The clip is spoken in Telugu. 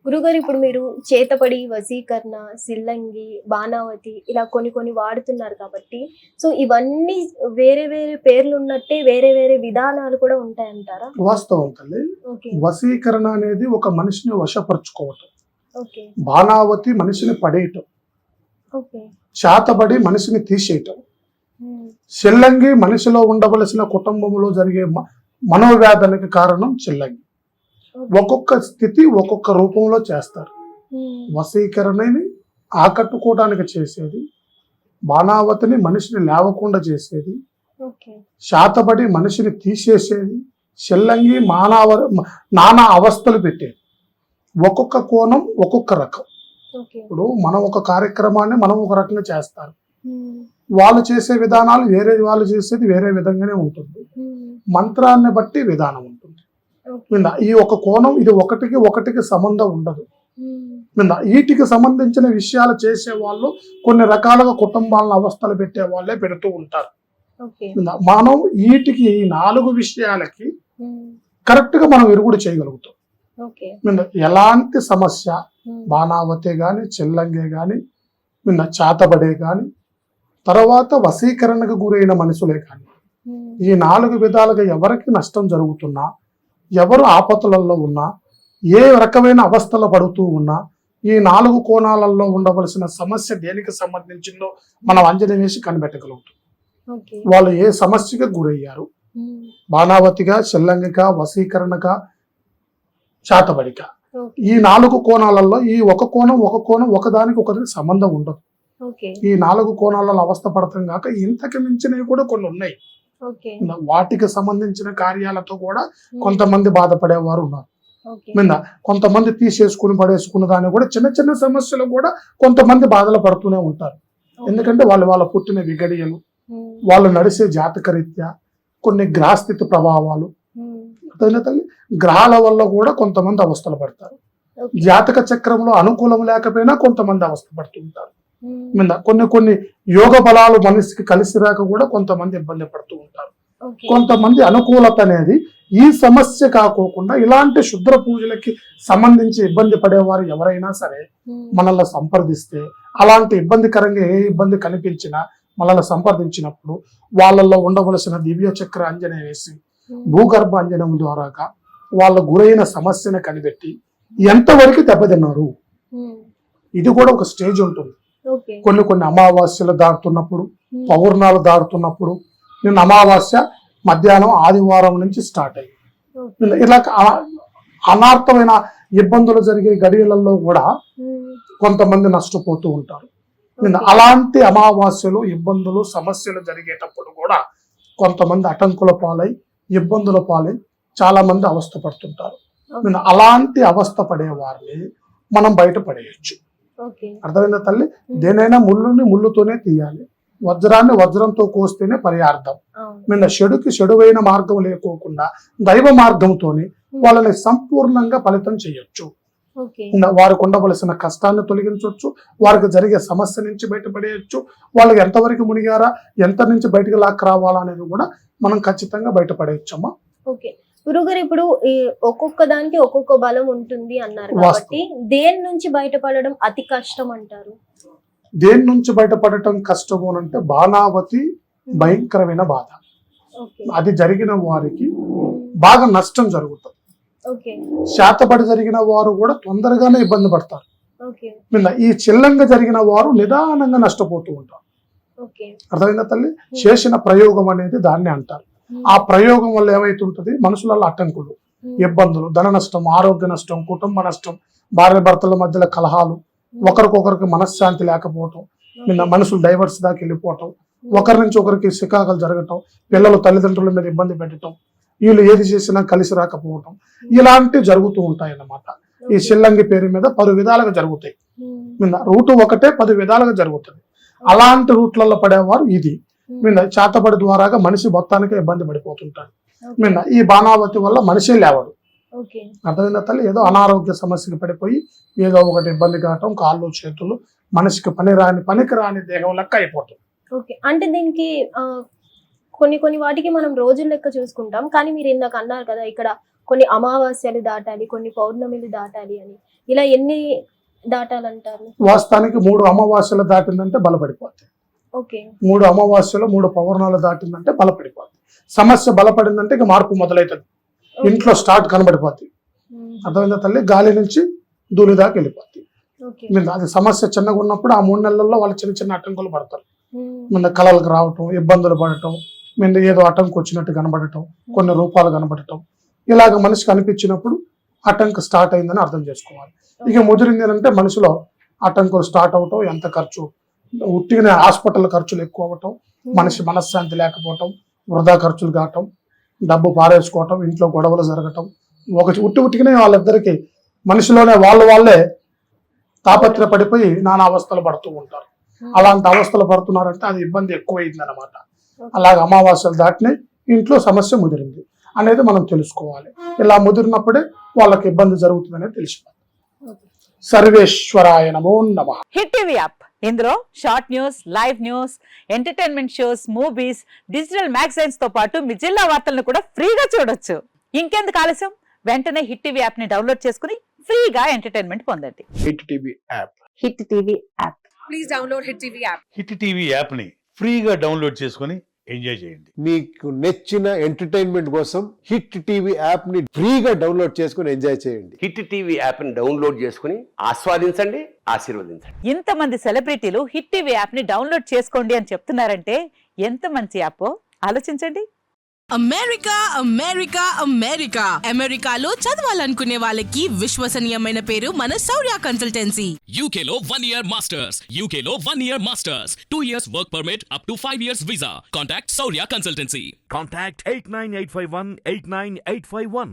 గురుగారు ఇప్పుడు మీరు చేతబడి, వశీకరణ, సిల్లంగి, బాణావతి ఇలా కొన్ని వాడుతున్నారు కాబట్టి, సో ఇవన్నీ వేరే వేరే పేర్లున్నట్టే వేరే వేరే విధానాలు కూడా ఉంటాయంటారా? వాస్తవం తల్లి. ఓకే. వశీకరణ అనేది ఒక మనిషిని వశపరుచుకోవటం. ఓకే. బాణావతి మనిషిని పడేయటం. ఓకే. చేతబడి మనిషిని తీసేయటం. హ్మ్. చెల్లంగి మనిషిలో ఉండవలసిన కుటుంబంలో జరిగే మనోవ్యాధులకు కారణం చెల్లంగి. ఓకే. ఒక్కొక్క స్థితి ఒక్కొక్క రూపంలో చేస్తారు. హ్మ్. వశీకరణని ఆకట్టుకోవడానికి చేసేది, బాణావతిని మనిషిని లేవకుండా చేసేది, ఓకే. శాతబడి మనిషిని తీసేసేది, చెల్లంగి నానా అవస్థలు పెట్టేది. ఒక్కొక్క కోణం ఒక్కొక్క రకం. ఓకే. ఇప్పుడు మనం ఒక కార్యక్రమాన్ని మనం ఒక రకంగా చేస్తారు, హ్మ్. వాళ్ళు చేసే విధానాలు వేరే, వాళ్ళు చేసేది వేరే విధంగానే ఉంటుంది. హ్మ్. మంత్రాన్ని బట్టి విధానం ఉంటుంది. ఓకే. ఈ ఒక కోణం ఇది ఒకటికి సంబంధం ఉండదు. హ్మ్. వీటికి సంబంధించిన విషయాలు చేసే వాళ్ళు కొన్ని రకాలుగా కుటుంబాలను అవస్థలు పెట్టే వాళ్ళే పెడుతూ ఉంటారు. ఓకే. మనం వీటికి ఈ 4 విషయాలకి హ్మ్. కరెక్ట్ గా మనం విరుగుడు చేయగలుగుతాం. ఓకే. ఎలాంటి సమస్య హ్మ్. బాణావతే గాని, చెల్లంగే గాని, చాతబడే గాని, తర్వాత వశీకరణకు గురైన మనుషులే కానీ, హ్మ్. ఈ 4 విధాలుగా ఎవరికి నష్టం జరుగుతున్నా, ఎవరు ఆపతులలో ఉన్నా, ఏ రకమైన అవస్థలు పడుతూ ఉన్నా, ఈ 4 కోణాలలో ఉండవలసిన సమస్య దేనికి సంబంధించిందో మనం అంజన వేసి కనిపెట్టగలుగుతాం. ఓకే. వాళ్ళు ఏ సమస్యకు గురయ్యారు, హ్మ్. బాణావతిగా, చెల్లంగిక, వశీకరణగా, చాతబడిక. ఓకే. ఈ 4 కోణాలలో ఈ ఒక కోణం ఒకదానికి ఒకరికి సంబంధం ఉండదు. ఓకే. ఈ 4 కోణాలలో అవస్థ పడతాం కాక ఇంతకు మించినవి కూడా కొన్ని ఉన్నాయి. ఓకే. వాటికి సంబంధించిన కార్యాలతో కూడా హ్మ్. కొంతమంది బాధపడేవారు ఉన్నారు. ఓకే. కొంతమంది తీసేసుకుని పడేసుకున్న దాన్ని కూడా చిన్న చిన్న సమస్యలు కూడా కొంతమంది బాధలు పడుతూనే ఉంటారు. ఎందుకంటే వాళ్ళ పుట్టిన విగడియలు, హ్మ్. వాళ్ళు నడిచే జాతకరీత్యా, కొన్ని గ్రహస్థితి ప్రభావాలు, హ్మ్. తల్లి గ్రహాల వల్ల కూడా కొంతమంది అవస్థలు పడతారు. ఓకే. జాతక చక్రంలో అనుకూలం లేకపోయినా కొంతమంది అవస్థ పడుతుంటారు. హ్మ్. కొన్ని యోగ బలాలు మనిషికి కలిసి రాక కూడా కొంతమంది ఇబ్బంది పడుతూ ఉంటారు. ఓకే. కొంతమంది అనుకూలత అనేది ఈ సమస్య కాకోకుండా ఇలాంటి శుద్ర పూజలకి సంబంధించి ఇబ్బంది పడేవారు ఎవరైనా సరే హ్మ్. మనల్ని సంప్రదిస్తే, అలాంటి ఇబ్బందికరంగా ఏ ఇబ్బంది కనిపించినా మనల్ని సంప్రదించినప్పుడు వాళ్ళల్లో ఉండవలసిన దివ్య చక్ర అంజన వేసి హ్మ్. భూగర్భ అంజనం ద్వారాగా వాళ్ళ గురైన సమస్యను కనిపెట్టి ఎంతవరకు దెబ్బతిన్నారు, హ్మ్. ఇది కూడా ఒక స్టేజ్ ఉంటుంది. ఓకే. కొన్ని అమావాస్యలు దాటుతున్నప్పుడు, హ్మ్. పౌర్ణాలు దాటుతున్నప్పుడు, నిన్న అమావాస్య మధ్యాహ్నం ఆదివారం నుంచి స్టార్ట్ అయ్యింది. ఓకే. ఇలా అనార్థమైన ఇబ్బందులు జరిగే గడియలలో కూడా హ్మ్. కొంతమంది నష్టపోతూ ఉంటారు. ఓకే. అలాంటి అమావాస్యలు, ఇబ్బందులు, సమస్యలు జరిగేటప్పుడు కూడా కొంతమంది అటంకుల పాలై, ఇబ్బందుల పాలై చాలా మంది అవస్థ పడుతుంటారు. ఓకే. అలాంటి అవస్థ పడే వారిని మనం బయట పడేయచ్చు. ఓకే. అర్థమైందా తల్లి? హ్మ్. దేనైనా ముళ్ళుని ముళ్ళుతోనే తీయాలి, వజ్రాన్ని వజ్రంతో కోస్తేనే పర్యార్థం. అవును. చెడుకి చెడువైన మార్గం లేకోకుండా దైవ మార్గంతోనే వాళ్ళని సంపూర్ణంగా ఫలితం చేయొచ్చు. ఓకే. వారికి ఉండవలసిన కష్టాన్ని తొలగించవచ్చు, వారికి జరిగే సమస్య నుంచి బయటపడేయచ్చు, వాళ్ళకి ఎంతవరకు మునిగారా, ఎంత నుంచి బయటకు లాక్ రావాలా అనేది కూడా మనం ఖచ్చితంగా బయటపడేయచ్చమ్మా. ఓకే. గురుగారు ఇప్పుడు ఈ ఒక్కొక్క దానికి ఒక్కొక్క బలం ఉంటుంది అన్నారు కాబట్టి వాస్తవం. దేని నుంచి బయటపడడం అతి కష్టం అంటారు? దేని నుంచి బయటపడటం కష్టము అంటే బాణావతి భయంకరమైన బాధ. ఓకే. అది జరిగిన వారికి బాగా నష్టం జరుగుతుంది. ఓకే. శాతపడి జరిగిన వారు కూడా తొందరగానే ఇబ్బంది పడతారు. ఓకే. ఈ చిల్లంగా జరిగిన వారు నిదానంగా నష్టపోతూ ఉంటారు. ఓకే. అర్థమైందా తల్లి? చేసిన ప్రయోగం అనేది దాన్ని అంటారు. ఆ ప్రయోగం వల్ల ఏమైతుంటది, మనుషులలో అడ్డంకులు, ఇబ్బందులు, ధన నష్టం, ఆరోగ్య నష్టం, కుటుంబ నష్టం, భార్య భర్తల మధ్యలో కలహాలు, ఒకరికొకరికి మనశ్శాంతి లేకపోవటం, మనుషులు డైవర్స్ దాకా వెళ్ళిపోవటం, ఒకరి నుంచి ఒకరికి శికాకులు జరగటం, పిల్లలు తల్లిదండ్రుల మీద ఇబ్బంది పెట్టడం, వీళ్ళు ఏది చేసినా కలిసి రాకపోవటం, ఇలాంటివి జరుగుతూ ఉంటాయి అన్నమాట. ఈ చిల్లంగి పేరు మీద 10 విధాలుగా జరుగుతాయి. రూటు ఒకటే 10 విధాలుగా జరుగుతుంది. అలాంటి రూట్లలో పడేవారు ఇది చేతబడి ద్వారాగా మనిషి మొత్తానికి ఇబ్బంది పడిపోతుంటాడు. ఈ బాణావతి వల్ల మనిషే లేవడు. అర్థమైందా తల్లి? ఏదో అనారోగ్య సమస్యకి పడిపోయి ఏదో ఒకటి ఇబ్బంది కావటం, కాళ్ళు చేతులు, మనిషికి పనికి రాని దేహం లెక్క అయిపోతుంది. అంటే దీనికి కొన్ని కొన్ని వాటికి మనం రోజుల లెక్క చూసుకుంటాం, కానీ మీరు ఇందాక అన్నారు కదా ఇక్కడ కొన్ని అమావాస్యలు దాటాలి, కొన్ని పౌర్ణమిలు దాటాలి అని. ఇలా ఎన్ని దాటాలంటారు? వాస్తవానికి 3 అమావాస్యలు దాటిందంటే బలపడిపోద్ది. ఓకే. 3 అమావాస్యలు 3 పౌర్ణాలు దాటిందంటే బలపడిపోద్ది. సమస్య బలపడిందంటే ఇక మార్పు మొదలవుతుంది. ఇంట్లో స్టార్ట్ కనబడిపోద్ది. అర్థమైందా తల్లి? గాలి నుంచి ధూళి దాకా వెళ్ళిపోద్ది. ఓకే. అది సమస్య చిన్నగా ఉన్నప్పుడు ఆ 3 నెలల్లో వాళ్ళు చిన్న చిన్న అడ్డంకులు పడతారు. మన కళలకు రావటం, ఇబ్బందులు పడటం, మీద ఏదో ఆటంకం వచ్చినట్టు కనబడటం, కొన్ని రూపాలు కనబడటం, ఇలాగ మనిషికి అనిపించినప్పుడు ఆటంకం స్టార్ట్ అయిందని అర్థం చేసుకోవాలి. ఇక ముదిరింది ఏంటంటే మనిషిలో ఆటంకులు స్టార్ట్ అవటం, ఎంత ఖర్చు, ఉట్టిగానే హాస్పిటల్ ఖర్చులు ఎక్కువ అవ్వటం, మనిషి మనశ్శాంతి లేకపోవటం, వృధా ఖర్చులు కావటం, డబ్బు పారేసుకోవటం, ఇంట్లో గొడవలు జరగటం, ఉట్టిగానే వాళ్ళిద్దరికి మనిషిలోనే వాళ్ళే తాపత్రపడిపోయి నానా అవస్థలు పడుతూ ఉంటారు. అలాంటి అవస్థలు పడుతున్నారంటే అది ఇబ్బంది ఎక్కువైంది అనమాట. అలాగే అమావాస్యలు దాటినే ఇంట్లో సమస్య ముదిరింది అనేది మనం తెలుసుకోవాలి. ఇలా ముదిరినప్పుడే వాళ్ళకి ఇబ్బంది జరుగుతుంది అనేది తెలిసిపోతుంది. సర్వేశ్వరాయ నమో నమః. హిట్ టీవీ యాప్, ఇందులో short news, live news, entertainment shows, movies, digital magazines తో పాటు మీ జిల్లా వార్తలను కూడా ఫ్రీగా చూడొచ్చు. ఇంకెందుకు ఆలస్యం, వెంటనే హిట్ టీవీ యాప్ ని డౌన్లోడ్ చేసుకుని ఫ్రీగా ఎంటర్టైన్మెంట్ పొందండి. Hit TV app. Hit TV app. Please download Hit TV app. Hit TV యాప్ని ఫ్రీగా డౌన్లోడ్ చేసుకొని ఎంజాయ్ చేయండి. మీకు నచ్చిన ఎంటర్టైన్మెంట్ కోసం హిట్ టీవీ యాప్ ని ఫ్రీగా డౌన్లోడ్ చేసుకుని ఎంజాయ్ చేయండి. హిట్ టీవీ యాప్ని డౌన్లోడ్ చేసుకుని ఆస్వాదించండి, ఆశీర్వదించండి. ఇంతమంది సెలబ్రిటీలు హిట్ టీవీ యాప్ ని డౌన్లోడ్ చేసుకోండి అని చెప్తున్నారంటే ఎంత మంచి యాప్ ఆలోచించండి. అమెరికా అమెరికా అమెరికా అమెరికాలో చదవాలనుకునే వాళ్ళకి విశ్వసనీయమైన పేరు మన శౌర్య consultancy. UK Law 1 Year Masters. UK Law 1 Year Masters. 2 years work permit up to 5 years visa. Contact Saurya Consultancy. Contact 89851 89851.